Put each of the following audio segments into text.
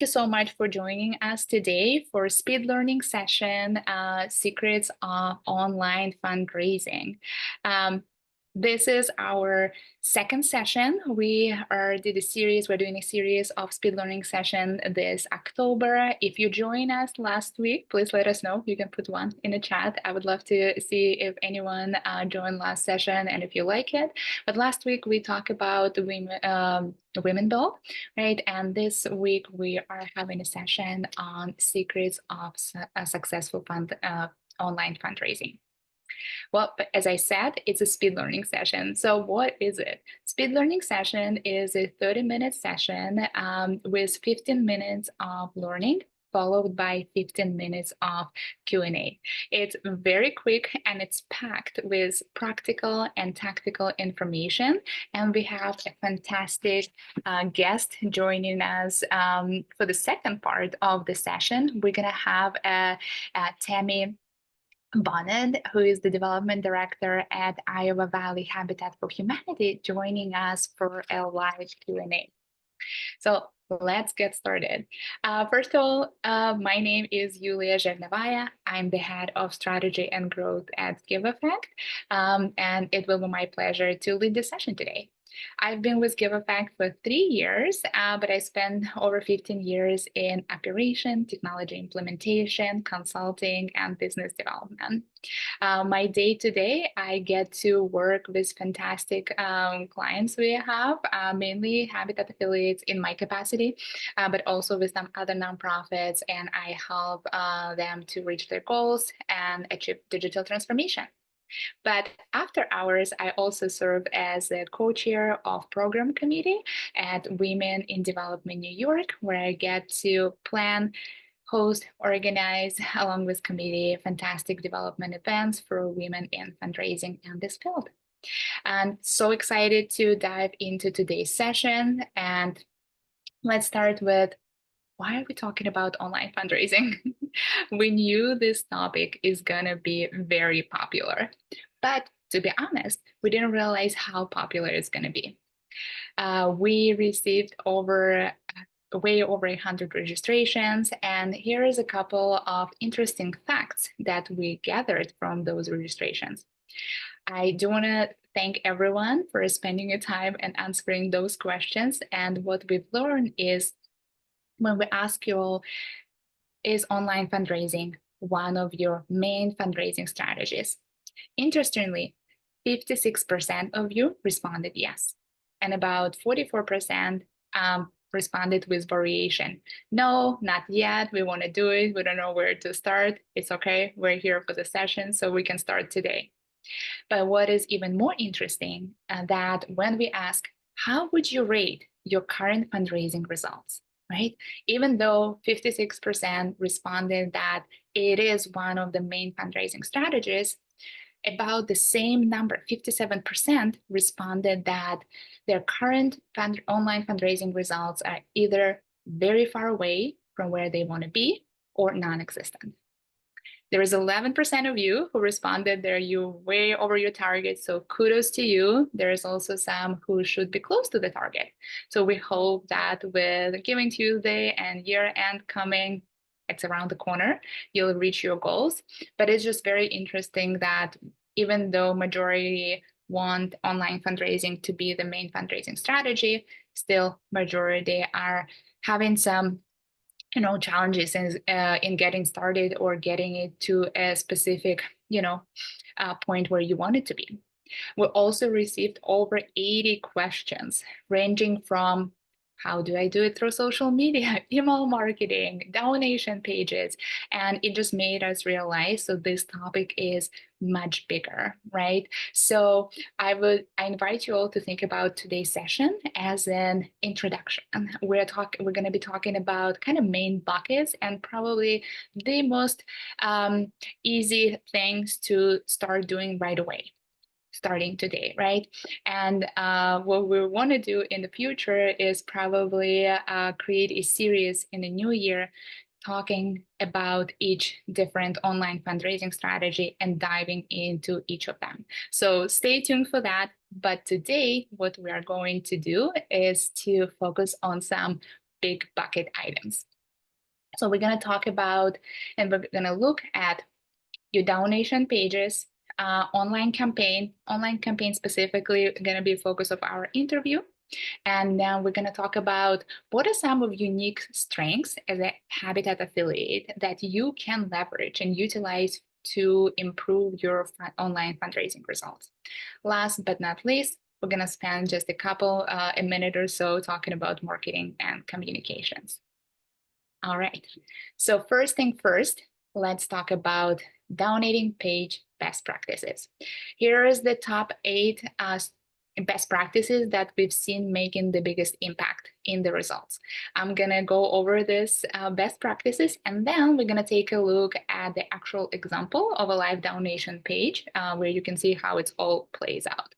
you so much for joining us today for speed learning session, Secrets of Online Fundraising. Um, this is our second session. We're doing a series of speed learning session this October. If you joined us last week, please let us know. You can put one in the chat. I would love to see if anyone joined last session and if you like it. But last week we talked about women build, right? And this week we are having a session on secrets of a successful online fundraising. Well, but as I said, it's a speed learning session. So what is it? Speed learning session is a 30-minute session with 15 minutes of learning, followed by 15 minutes of Q&A. It's very quick and it's packed with practical and tactical information. And we have a fantastic guest joining us for the second part of the session. We're going to have Tami Bonnett, who is the development director at Iowa Valley Habitat for Humanity, joining us for a live Q&A. So let's get started. First of all, my name is Yulia Zhernevaya. I'm the head of strategy and growth at Giveffect, and it will be my pleasure to lead this session today. I've been with Giveffect for 3 years, but I spent over 15 years in operation, technology implementation, consulting, and business development. My day-to-day, I get to work with fantastic clients we have, mainly Habitat affiliates in my capacity, but also with some other nonprofits, and I help them to reach their goals and achieve digital transformation. But after hours, I also serve as the co-chair of program committee at Women in Development New York, where I get to plan, host, organize, along with committee, fantastic development events for women in fundraising in this field. I'm so excited to dive into today's session. And let's start with, why are we talking about online fundraising? We knew this topic is gonna be very popular, but to be honest, we didn't realize how popular it's gonna be. We received way over 100 registrations, and here is a couple of interesting facts that we gathered from those registrations. I do want to thank everyone for spending your time and answering those questions. And what we've learned is, when we ask you all, is online fundraising one of your main fundraising strategies? Interestingly, 56% of you responded yes, and about 44% responded with variation. No, not yet. We want to do it. We don't know where to start. It's okay. We're here for the session, so we can start today. But what is even more interesting, that when we ask, how would you rate your current fundraising results? Right? Even though 56% responded that it is one of the main fundraising strategies, about the same number, 57%, responded that their current online fundraising results are either very far away from where they want to be or non-existent. There is 11% of you who responded that you're way over your target, so kudos to you. There is also some who should be close to the target. So we hope that with Giving Tuesday and year end coming, it's around the corner, you'll reach your goals. But it's just very interesting that even though majority want online fundraising to be the main fundraising strategy, still majority are having some challenges in getting started or getting it to a specific, point where you want it to be. We also received over 80 questions ranging from, how do I do it through social media, email marketing, donation pages? And it just made us realize, so this topic is much bigger, right? So I invite you all to think about today's session as an introduction. We're going to be talking about kind of main buckets and probably the most easy things to start doing right away, starting today, right? And what we want to do in the future is probably create a series in the new year talking about each different online fundraising strategy and diving into each of them. So stay tuned for that. But today, what we are going to do is to focus on some big bucket items. So we're going to talk about, and we're going to look at your donation pages, online campaign specifically going to be focus of our interview. And now we're going to talk about what are some of unique strengths as a Habitat affiliate that you can leverage and utilize to improve your online fundraising results. Last but not least, we're going to spend just a minute or so talking about marketing and communications. All right. So first thing first, let's talk about donating page best practices. Here is the top 8 best practices that we've seen making the biggest impact in the results. I'm gonna go over this best practices, and then we're gonna take a look at the actual example of a live donation page where you can see how it all plays out.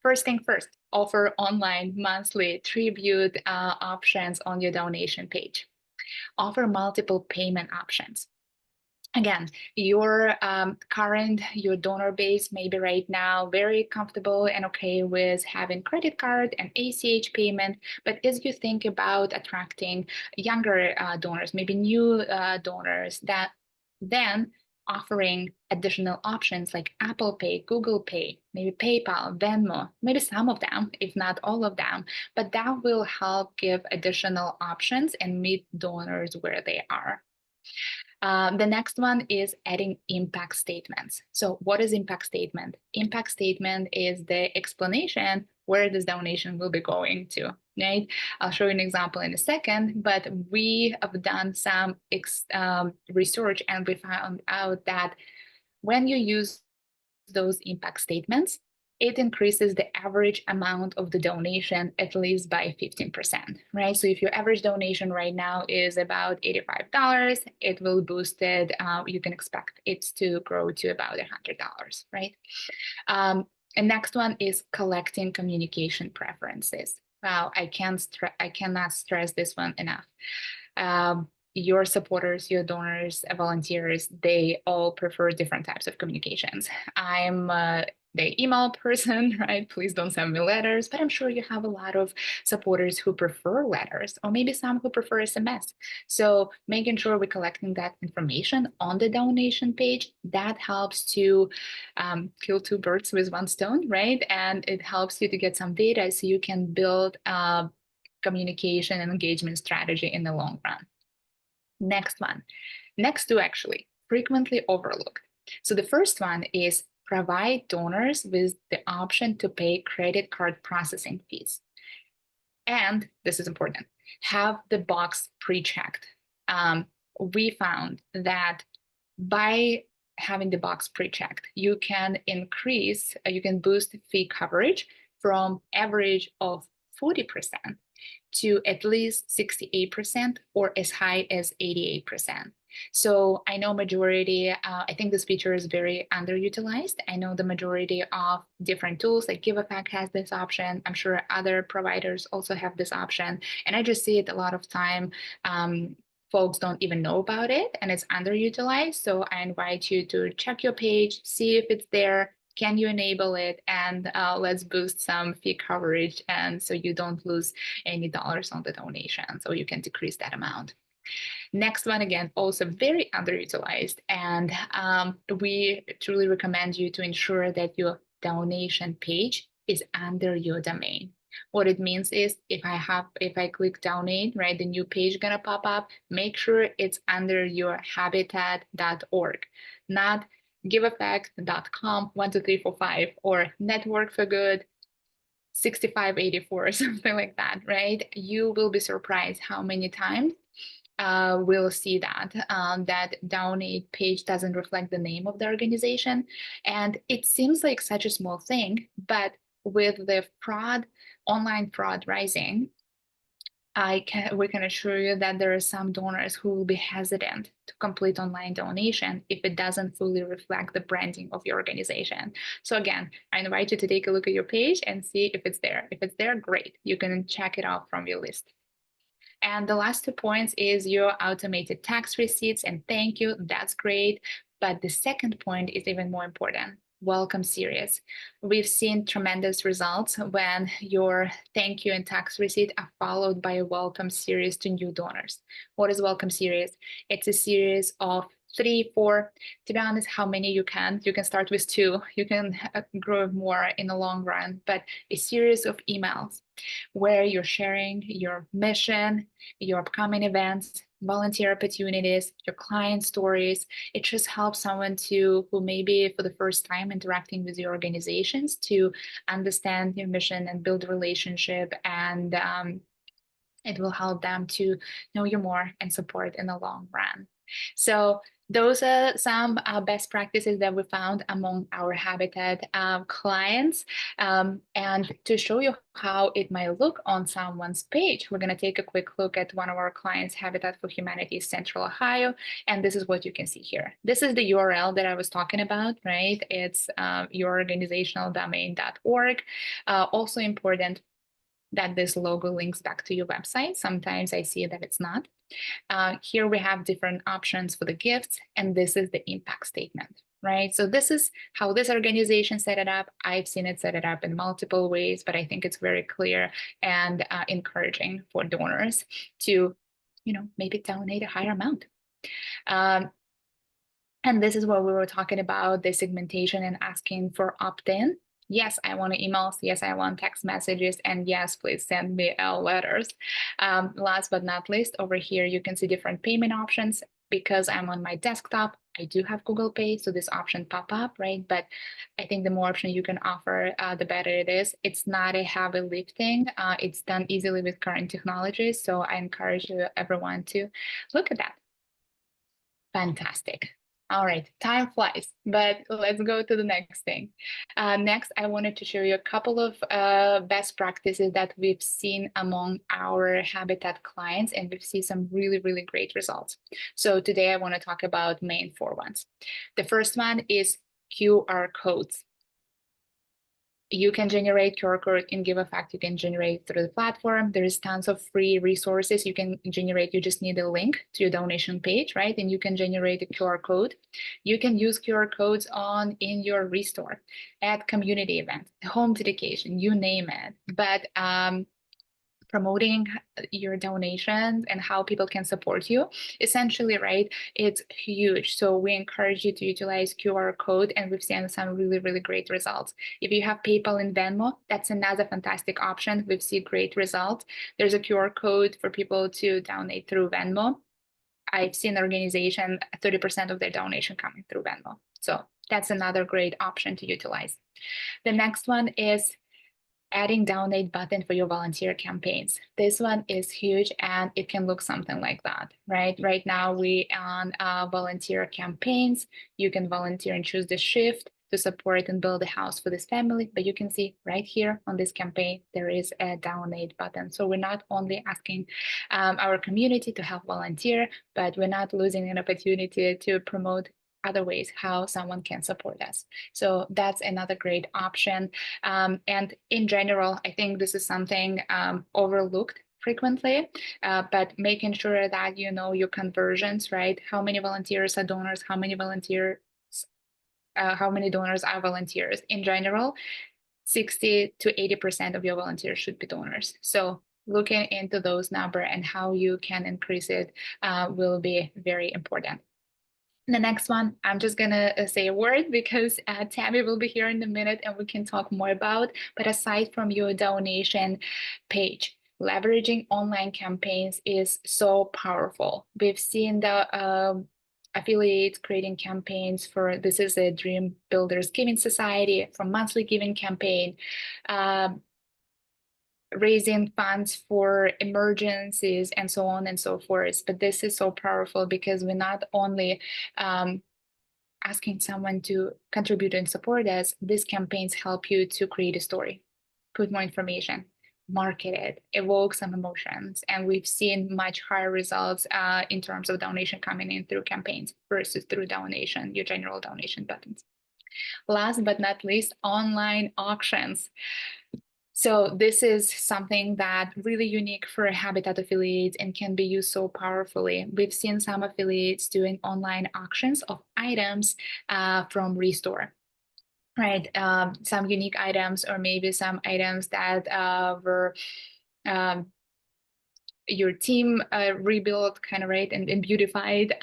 First thing first, offer online monthly tribute options on your donation page. Offer multiple payment options. Again, your your donor base may be right now very comfortable and okay with having credit card and ACH payment, but as you think about attracting younger donors, maybe new donors, that then offering additional options like Apple Pay, Google Pay, maybe PayPal, Venmo, maybe some of them, if not all of them, but that will help give additional options and meet donors where they are. The next one is adding impact statements. So what is impact statement? Impact statement is the explanation where this donation will be going to, right? I'll show you an example in a second, but we have done some research and we found out that when you use those impact statements, it increases the average amount of the donation at least by 15%, right? So if your average donation right now is about $85, it will boost it. You can expect it to grow to about $100, right? And next one is collecting communication preferences. Wow, I cannot stress this one enough. Your supporters, your donors, volunteers, they all prefer different types of communications. I'm the email person, right? Please don't send me letters, but I'm sure you have a lot of supporters who prefer letters, or maybe some who prefer SMS. So making sure we're collecting that information on the donation page, that helps to kill 2 birds with 1 stone, right? And it helps you to get some data so you can build a communication and engagement strategy in the long run. Next one, next two actually, frequently overlooked. So the first one is provide donors with the option to pay credit card processing fees. And this is important, have the box pre-checked. We found that by having the box pre-checked, you can boost fee coverage from average of 40% to at least 68% or as high as 88%. So I know I think this feature is very underutilized. I know the majority of different tools like Giveffect has this option. I'm sure other providers also have this option. And I just see it a lot of time. Folks don't even know about it and it's underutilized. So I invite you to check your page, see if it's there. Can you enable it? And let's boost some fee coverage, and so you don't lose any dollars on the donation, so you can decrease that amount. Next one, again, also very underutilized, and we truly recommend you to ensure that your donation page is under your domain. What it means is if I click donate, right, the new page gonna pop up, make sure it's under your habitat.org, not giveffect.com 12345 or network for good 6584 or something like that, right? You will be surprised how many times we'll see that that donate page doesn't reflect the name of the organization. And it seems like such a small thing, but with the online fraud rising, we can assure you that there are some donors who will be hesitant to complete online donation if it doesn't fully reflect the branding of your organization. So again, I invite you to take a look at your page and see if it's there. If it's there, great. You can check it out from your list. And the last 2 points is your automated tax receipts and thank you. That's great. But the second point is even more important. welcome series. We've seen tremendous results when your thank you and tax receipt are followed by a welcome series to new donors. What is welcome series? It's a series of 3, 4, to be honest, how many you can. You can start with 2. You can grow more in the long run, but a series of emails where you're sharing your mission, your upcoming events, volunteer opportunities, your client stories. It just helps someone who maybe for the first time interacting with your organizations to understand your mission and build a relationship, and it will help them to know you more and support in the long run. So those are some best practices that we found among our Habitat clients. And to show you how it might look on someone's page, we're going to take a quick look at one of our clients, Habitat for Humanity Central Ohio. And this is what you can see here. This is the URL that I was talking about, right? It's yourorganizationaldomain.org. Also important that this logo links back to your website. Sometimes I see that it's not. Here we have different options for the gifts, and this is the impact statement, right? So this is how this organization set it up. I've seen it set it up in multiple ways, but I think it's very clear and encouraging for donors to, maybe donate a higher amount. And this is what we were talking about, the segmentation and asking for opt-in. Yes, I want emails. Yes, I want text messages. And yes, please send me letters. Last but not least, over here, you can see different payment options. Because I'm on my desktop, I do have Google Pay, so this option pop up, right? But I think the more option you can offer, the better it is. It's not a heavy lifting. It's done easily with current technologies. So I encourage everyone to look at that. Fantastic. All right, time flies, but let's go to the next thing. Next, I wanted to show you a couple of best practices that we've seen among our Habitat clients, and we've seen some really, really great results. So today I want to talk about main 4 ones. The first one is QR codes. You can generate QR code in Giveffect. You can generate through the platform. There's tons of free resources you can generate. You just need a link to your donation page, right? And you can generate a QR code. You can use QR codes in your restore, at community events, home dedication, you name it. But promoting your donations and how people can support you, essentially, right? It's huge. So we encourage you to utilize QR code, and we've seen some really, really great results. If you have PayPal and Venmo, that's another fantastic option. We've seen great results. There's a QR code for people to donate through Venmo. I've seen organization 30% of their donation coming through Venmo. So that's another great option to utilize. The next one is adding donate button for your volunteer campaigns. This one is huge, and it can look something like that, right? Right now we on volunteer campaigns, you can volunteer and choose the shift to support and build a house for this family, but you can see right here on this campaign, there is a donate button. So we're not only asking our community to help volunteer, but we're not losing an opportunity to promote other ways how someone can support us. So that's another great option. And in general, I think this is something overlooked frequently, but making sure that you know your conversions, right? How many volunteers are donors? How many donors are volunteers? In general, 60 to 80% of your volunteers should be donors. So looking into those numbers and how you can increase it will be very important. The next one, I'm just gonna say a word because Tami will be here in a minute and we can talk more about, but aside from your donation page, leveraging online campaigns is so powerful. We've seen the affiliates creating campaigns for, this is a Dream Builders Giving Society, for monthly giving campaign, raising funds for emergencies and so on and so forth. But this is so powerful because we're not only asking someone to contribute and support us, these campaigns help you to create a story, put more information, market it, evoke some emotions. And we've seen much higher results in terms of donation coming in through campaigns versus through donation, your general donation buttons. Last but not least, online auctions. So this is something that really unique for Habitat affiliates and can be used so powerfully. We've seen some affiliates doing online auctions of items from Restore. right? Some unique items, or maybe some items that were um, your team rebuilt, kind of, right, and beautified.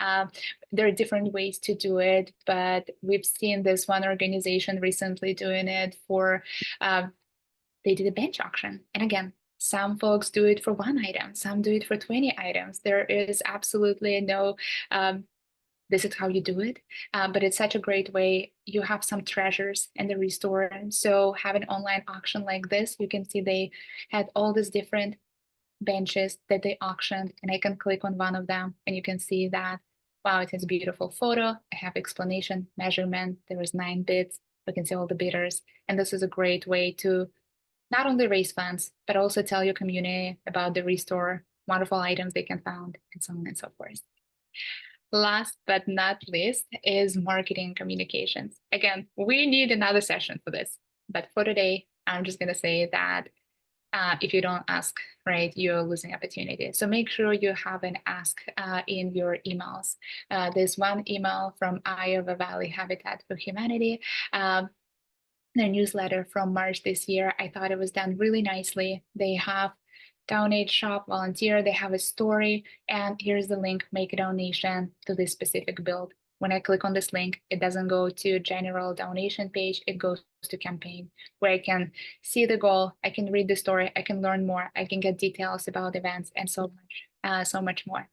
There are different ways to do it, but we've seen this one organization recently doing it for, they did a bench auction. And again, some folks do it for one item, some do it for 20 items. There is absolutely no, this is how you do it. But it's such a great way. You have some treasures in the restore. So have an online auction like this, you can see they had all these different benches that they auctioned, and I can click on one of them and you can see that, wow, it has a beautiful photo. I have explanation, measurement, there was 9 bids. We can see all the bidders. And this is a great way to not only raise funds, but also tell your community about the restore, wonderful items they can find, and so on and so forth. Last but not least is marketing communications. Again, we need another session for this, but for today, I'm just going to say that if you don't ask, right, you're losing opportunity. So make sure you have an ask in your emails. There's one email from Iowa Valley Habitat for Humanity, their newsletter from March this year. I thought it was done really nicely. They have donate, shop, volunteer, they have a story, and here's the link, make a donation to this specific build. When I click on this link, it doesn't go to general donation page, it goes to campaign, where I can see the goal, I can read the story, I can learn more, I can get details about events, and so much more.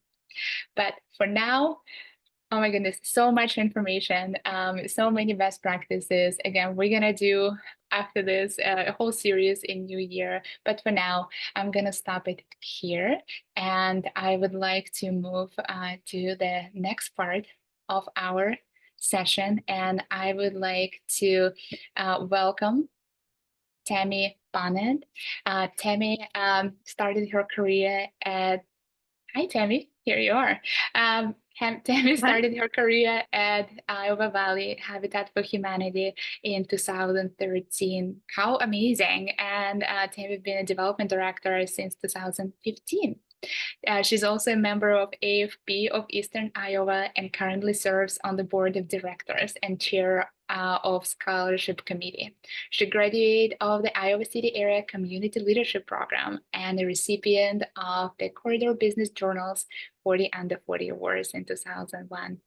But for now, oh my goodness, so much information, so many best practices. Again, we're gonna do after this a whole series in New Year, but for now, I'm gonna stop it here, and I would like to move to the next part of our session, and I would like to welcome Tami Bonnett. Tami started her career at, hi, Tami, here you are. Tami started her career at Iowa Valley Habitat for Humanity in 2013. How amazing. And Tami has been a development director since 2015. She's also a member of AFB of Eastern Iowa and currently serves on the board of directors and chair of scholarship committee. She graduated of the Iowa City Area Community Leadership Program and a recipient of the Corridor Business Journal's 40 Under 40 Awards in 2001.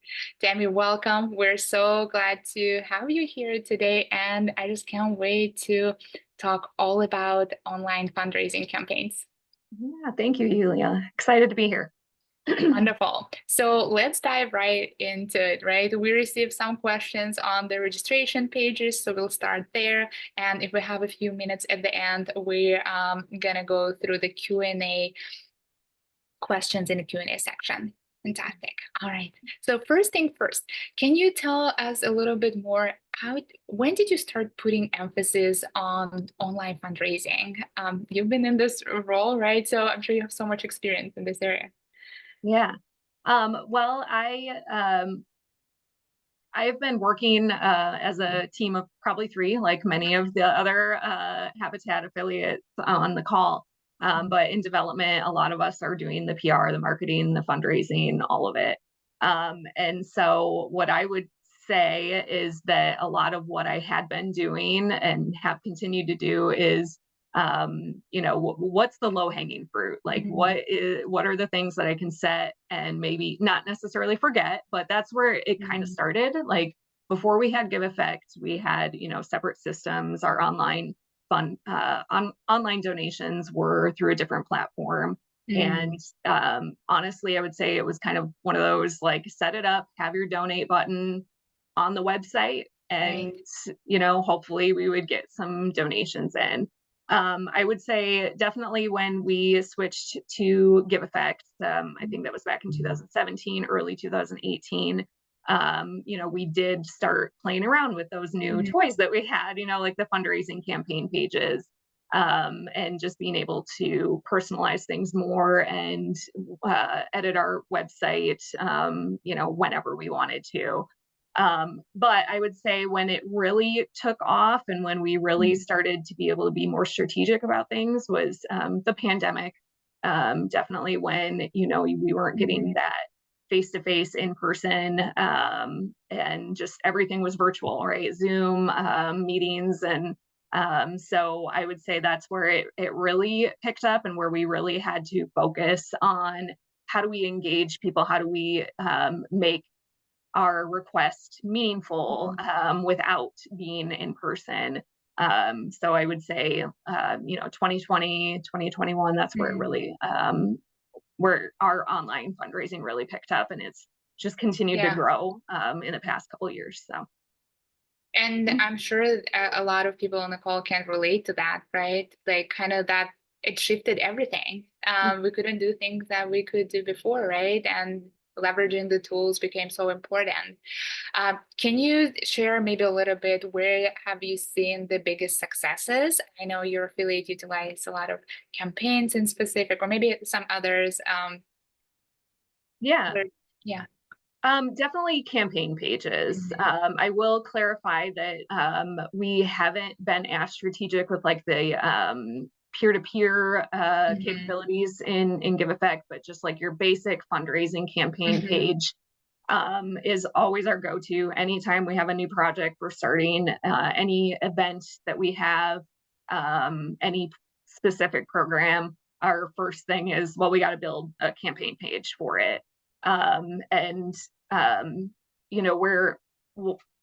Tami, welcome. We're so glad to have you here today, and I just can't wait to talk all about online fundraising campaigns. Yeah, thank you, Yulia. Excited to be here. Wonderful. So let's dive right into it, right? We received some questions on the registration pages, so we'll start there. And if we have a few minutes at the end, we're gonna go through the Q&A questions in the Q&A section. Fantastic. All right. So first thing first, can you tell us a little bit more when did you start putting emphasis on online fundraising? You've been in this role, right? So I'm sure you have so much experience in this area. Yeah. Well, I've been working as a team of probably 3, like many of the other Habitat affiliates on the call. But in development, a lot of us are doing the PR, the marketing, the fundraising, all of it. And so what I would say is that a lot of what I had been doing and have continued to do is, what's the low hanging fruit? Like, what are the things that I can set and maybe not necessarily forget, but that's where it kind of started. Like, before we had Giveffect, we had, separate systems. Our online online donations were through a different platform. And honestly, I would say it was kind of one of those, like, set it up, have your donate button on the website, and hopefully we would get some donations in. I would say definitely when we switched to Giveffect, I think that was back in 2017, early 2018. We did start playing around with those new toys that we had, like the fundraising campaign pages, and just being able to personalize things more and edit our website, whenever we wanted to. But I would say when it really took off and when we really started to be able to be more strategic about things was the pandemic. Definitely when, we weren't getting that face-to-face, in person, and just everything was virtual, right? Zoom meetings. And so I would say that's where it really picked up, and where we really had to focus on how do we engage people? How do we make our request meaningful without being in person? So I would say, 2020, 2021, that's where it Mm. really, where our online fundraising really picked up, and it's just continued to Yeah. grow in the past couple of years. So, And I'm sure a lot of people on the call can relate to that, right? Like kind of that it shifted everything. We couldn't do things that we could do before, right? And leveraging the tools became so important. Can you share maybe a little bit where have you seen the biggest successes? I know your affiliate utilize a lot of campaigns in specific, or maybe some others. yeah. Where, yeah. Definitely campaign pages. Mhm. I will clarify that we haven't been as strategic with like the peer-to-peer Mhm. capabilities in Giveffect, but just like your basic fundraising campaign Mhm. page is always our go-to. Anytime we have a new project we're starting, any event that we have, any specific program, our first thing is, well, we got to build a campaign page for it. And um, where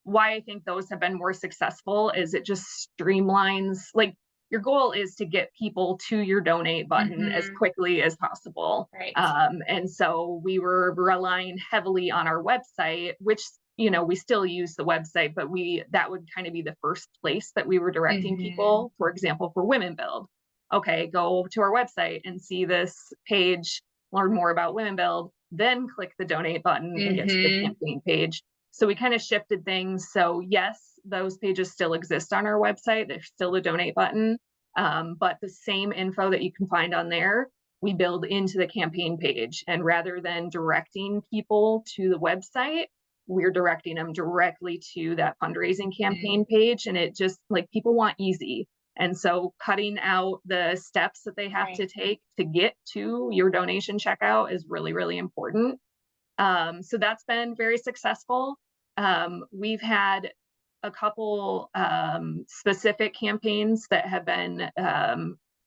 why I think those have been more successful is it just streamlines, like, your goal is to get people to your donate button as Mhm. quickly as possible. Right. And so we were relying heavily on our website, which, we still use the website, but that would kind of be the first place that we were directing Mhm. people. For example, for Women Build, okay, go to our website and see this page, learn more about Women Build, then click the donate button and get to the Mhm. campaign page. So we kind of shifted things. So yes, those pages still exist on our website. There's still a donate button, but the same info that you can find on there, we build into the campaign page. And rather than directing people to the website, we're directing them directly to that fundraising Mhm. campaign page. And it just, like, people want easy. And so cutting out the steps that they have Right. to take to get to your donation checkout is really, really important. So that's been very successful. We've had a couple specific campaigns that have been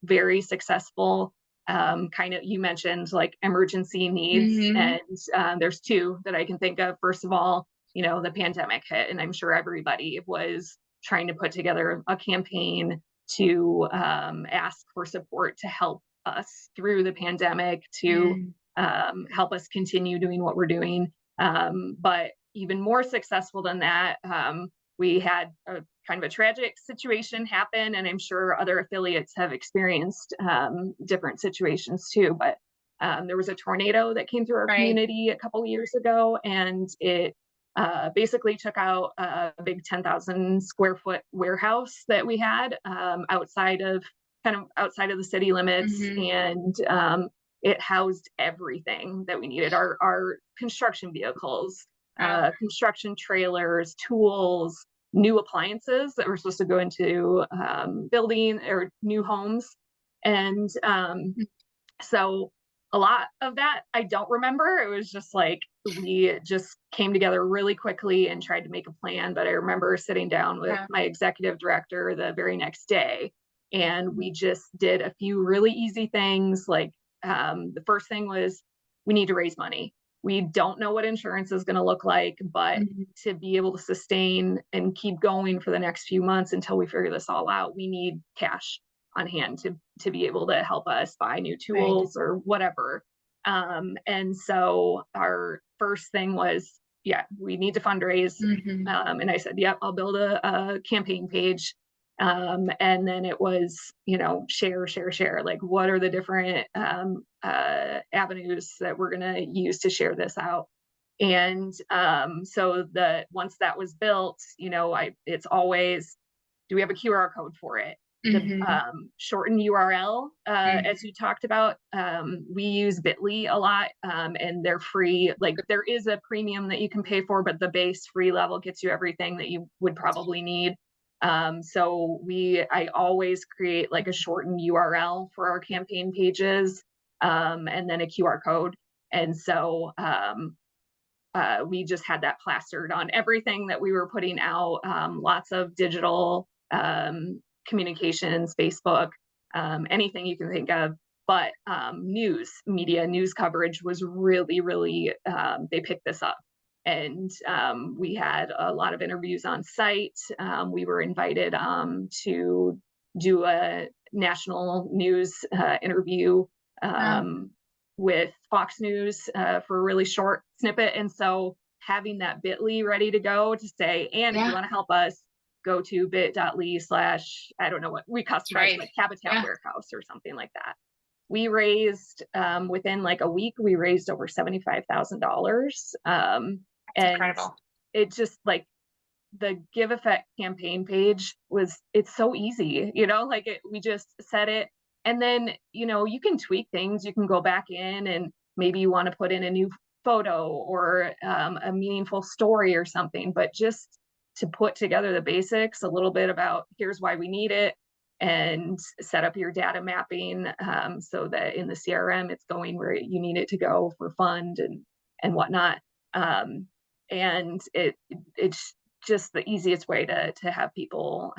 very successful. Kind of, you mentioned like emergency needs, Mhm. and there's two that I can think of. First of all, the pandemic hit, and I'm sure everybody was trying to put together a campaign to ask for support to help us through the pandemic, to Mm. help us continue doing what we're doing. But even more successful than that, we had a kind of a tragic situation happen, and I'm sure other affiliates have experienced different situations too. But there was a tornado that came through our Right. community a couple years ago, and it basically took out a big 10,000 square foot warehouse that we had outside of the city limits. Mhm. And it housed everything that we needed, our construction vehicles, Wow. construction trailers, tools, new appliances that were supposed to go into building or new homes. And so a lot of that I don't remember. It was just like we just came together really quickly and tried to make a plan. But I remember sitting down with Yeah. my executive director the very next day, and we just did a few really easy things. Like, the first thing was, we need to raise money. We don't know what insurance is going to look like, but Mhm. to be able to sustain and keep going for the next few months until we figure this all out, we need cash on hand to be able to help us buy new Right. tools or whatever. And so our first thing was, yeah, we need to fundraise. Mhm. And I said, yep, I'll build a campaign page. And then it was, share, share, share. Like, what are the different avenues that we're going to use to share this out? And so once that was built, it's always, do we have a QR code for it? The Mhm. shortened URL, Mhm. as you talked about, we use Bitly a lot, and they're free. Like, there is a premium that you can pay for, but the base free level gets you everything that you would probably need. So I always create like a shortened URL for our campaign pages, and then a QR code. And so we just had that plastered on everything that we were putting out. Lots of digital communications, Facebook, anything you can think of. But news coverage was really, really, they picked this up. And we had a lot of interviews on site. We were invited to do a national news interview with Fox News for a really short snippet. And so having that bit.ly ready to go to say, and if you Yeah, want to help us, go to bit.ly / I don't know what we that's customized, right. like Habitat Yeah, Warehouse or something like that. We raised within like a week, we raised over $75,000. that's And incredible. it just like the Giveffect campaign page it's so easy, like we just set it, and then, you can tweak things. You can go back in and maybe you want to put in a new photo or a meaningful story or something, but just to put together the basics, a little bit about here's why we need it, and set up your data mapping so that in the CRM it's going where you need it to go for fund and whatnot. Um, and it's just the easiest way to have people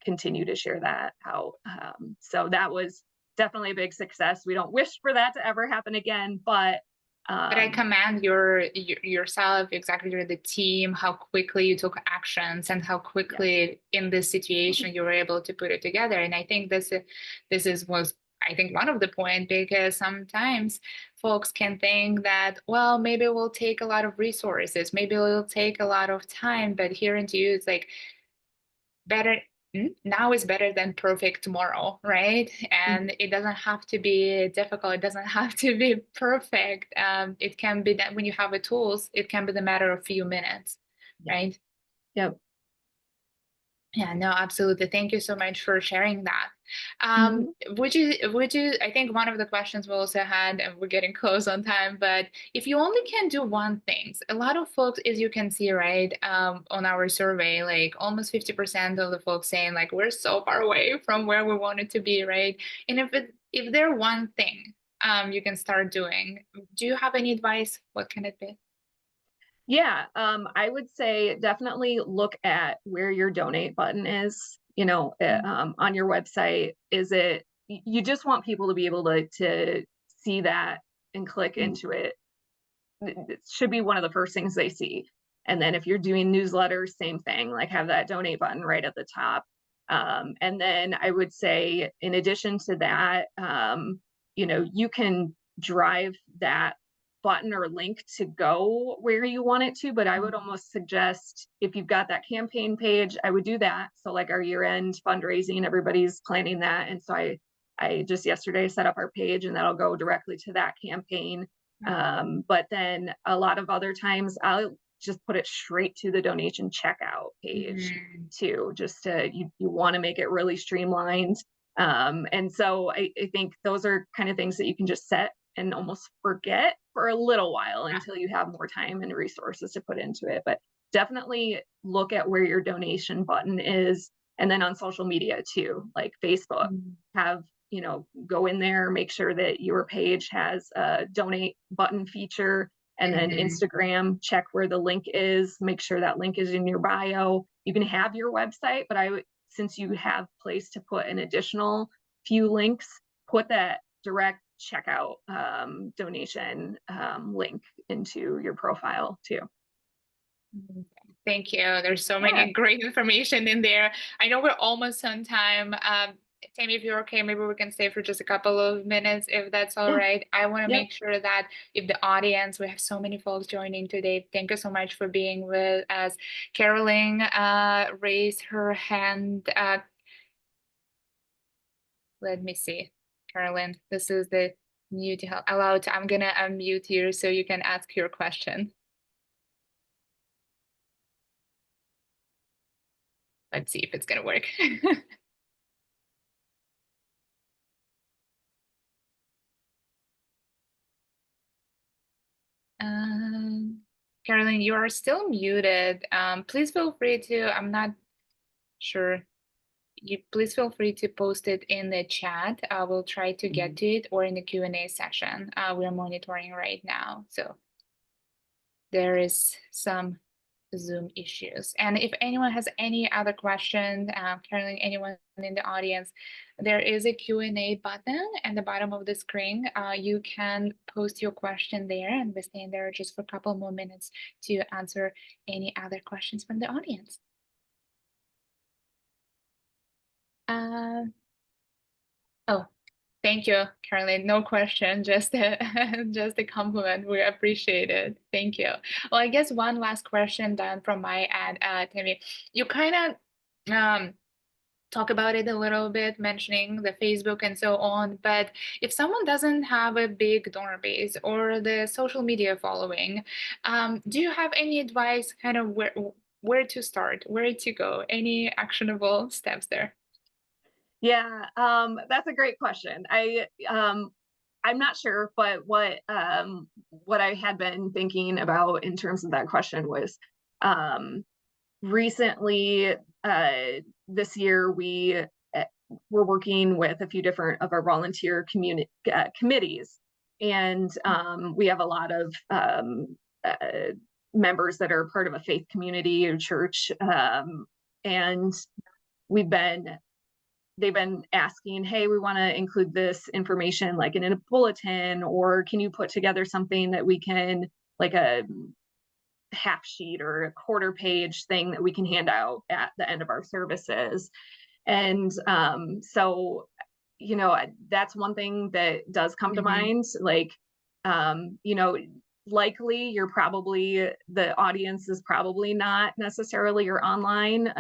continue to share that out. So that was definitely a big success. We don't wish for that to ever happen again, but But I um, commend yourself, exactly the team, how quickly you took actions and how yeah. quickly in this situation you were able to put it together. And I think was I think one of the point, because sometimes folks can think that, well, maybe it will take a lot of resources, maybe it will take a lot of time, but hearing to you, it's like better now is better than perfect tomorrow, right? Mhm. And it doesn't have to be difficult, it doesn't have to be perfect. It can be that when you have the tools, it can be the matter of a few minutes, Yeah. right? Yep. Yeah, no, absolutely. Thank you so much for sharing that. Mhm. I think one of the questions we also had, and we're getting close on time, but if you only can do one thing, a lot of folks, as you can see, right, on our survey, like almost 50% of the folks saying like, we're so far away from where we wanted to be, right? And if there one thing you can start doing, do you have any advice? What can it be? Yeah, I would say definitely look at where your donate button is, on your website. Is it, you just want people to be able to see that and click into it. It should be one of the first things they see. And then if you're doing newsletters, same thing, like have that donate button right at the top. And then I would say, in addition to that, you can drive that button or link to go where you want it to. But I would almost suggest, if you've got that campaign page, I would do that. So like our year-end fundraising, everybody's planning that. And so I just yesterday set up our page, and that'll go directly to that campaign. But then a lot of other times I'll just put it straight to the donation checkout page Mhm. too, just to, you want to make it really streamlined. And so I think those are kind of things that you can just set and almost forget for a little while until you have more time and resources to put into it. But definitely look at where your donation button is. And then on social media too, like Facebook, Mhm. have, go in there, make sure that your page has a donate button feature. And then Mhm. Instagram, check where the link is, make sure that link is in your bio. You can have your website, but since you have place to put an additional few links, put that direct checkout donation link into your profile too. Mhm. Thank you. There's so Yeah. many great information in there. I know we're almost on time. Tammy, if you're okay, maybe we can stay for just a couple of minutes, if that's all Yeah. right. I want to Yep. make sure that if the audience, we have so many folks joining today. Thank you so much for being with us. Carolyn raised her hand. Let me see. Carolyn, this is the mute allowed. I'm gonna unmute you so you can ask your question. Let's see if it's gonna work. Um, Carolyn, you are still muted. Please feel free to, I'm not sure. Please feel free to post it in the chat. I will try to get to it, or in the Q&A session. We're monitoring right now. So there is some Zoom issues. And if anyone has any other questions, Carolyn, anyone in the audience, there is a Q&A button at the bottom of the screen. You can post your question there, and we're staying there just for a couple more minutes to answer any other questions from the audience. Oh, thank you, Caroline. No question, just a, just a compliment. We appreciate it. Thank you. Well, I guess one last question then from my end, Tami. You kind of talk about it a little bit, mentioning the Facebook and so on. But if someone doesn't have a big donor base or the social media following, do you have any advice, kind of where to start, where to go? Any actionable steps there? Yeah, that's a great question. I'm not sure, but what I had been thinking about in terms of that question was, recently, this year we're working with a few different of our volunteer community committees, and we have a lot of members that are part of a faith community or church, and we've been they've been asking, hey, we want to include this information like in a bulletin, or can you put together something that we can, like a half sheet or a quarter page thing that we can hand out at the end of our services. And so, that's one thing that does come to mind. Like, you know, likely the audience is probably not necessarily your online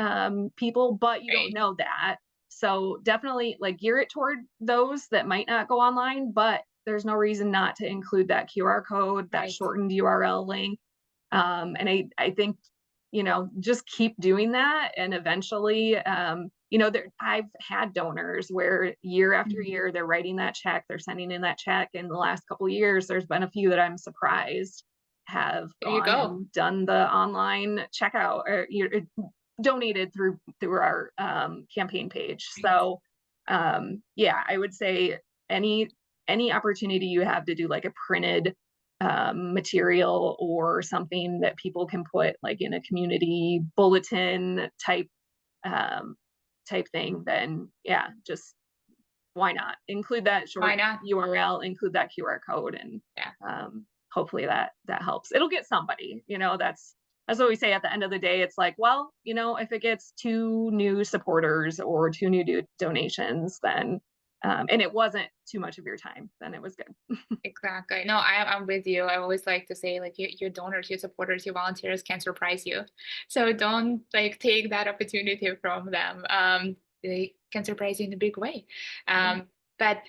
people, but you don't Right, know that. So definitely like gear it toward those that might not go online, but there's no reason not to include that QR code, that right. shortened URL link. And I think, just keep doing that. And eventually, I've had donors where year after Mhm. year, they're writing that check, they're sending in that check. In the last couple of years, there's been a few that I'm surprised have There you gone go. and done the online checkout, or donated through our campaign page. Right. So yeah, I would say any any opportunity you have to do like a printed material or something that people can put like in a community bulletin um, type thing, then yeah, just why not include that Why short not? URL, include that QR code, and Yeah. hopefully that helps. It'll get somebody. That's what we say at the end of the day. It's like, well, if it gets two new supporters or two new donations, then and it wasn't too much of your time, then it was good. Exactly. No, I'm with you. I always like to say, like, your donors, your supporters, your volunteers can surprise you. So don't like take that opportunity from them. They can surprise you in a big way. Yeah. But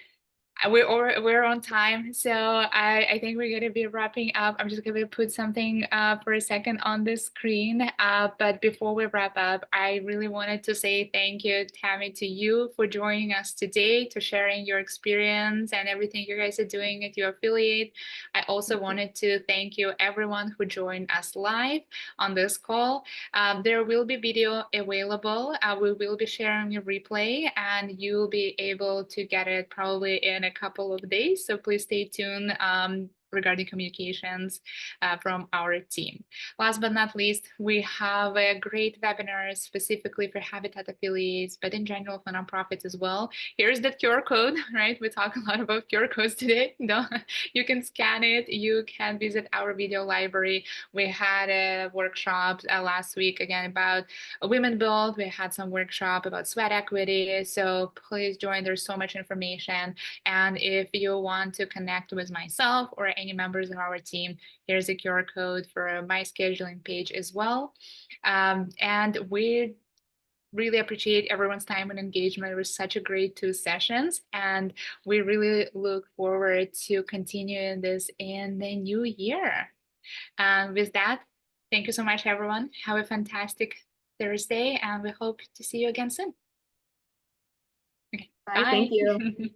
we're on time, so I think we're gonna be wrapping up. I'm just gonna put something for a second on the screen. But before we wrap up, I really wanted to say thank you, Tami, to you for joining us today, to sharing your experience and everything you guys are doing at your affiliate. I also wanted to thank you, everyone who joined us live on this call. There will be video available. We will be sharing a replay, and you'll be able to get it probably in a couple of days. So please stay tuned regarding communications from our team. Last but not least, we have a great webinar specifically for Habitat affiliates, but in general for nonprofits as well. Here's the QR code, right? We talk a lot about QR codes today. No, you can scan it. You can visit our video library. We had a workshop last week again about women build. We had some workshop about sweat equity. So please join. There's so much information. And if you want to connect with myself or any members of our team, here's a QR code for my scheduling page as well. And we really appreciate everyone's time and engagement. It was such a great 2 sessions, and we really look forward to continuing this in the new year. With that, thank you so much, everyone. Have a fantastic Thursday, and we hope to see you again soon. Okay, Bye. Thank bye. you.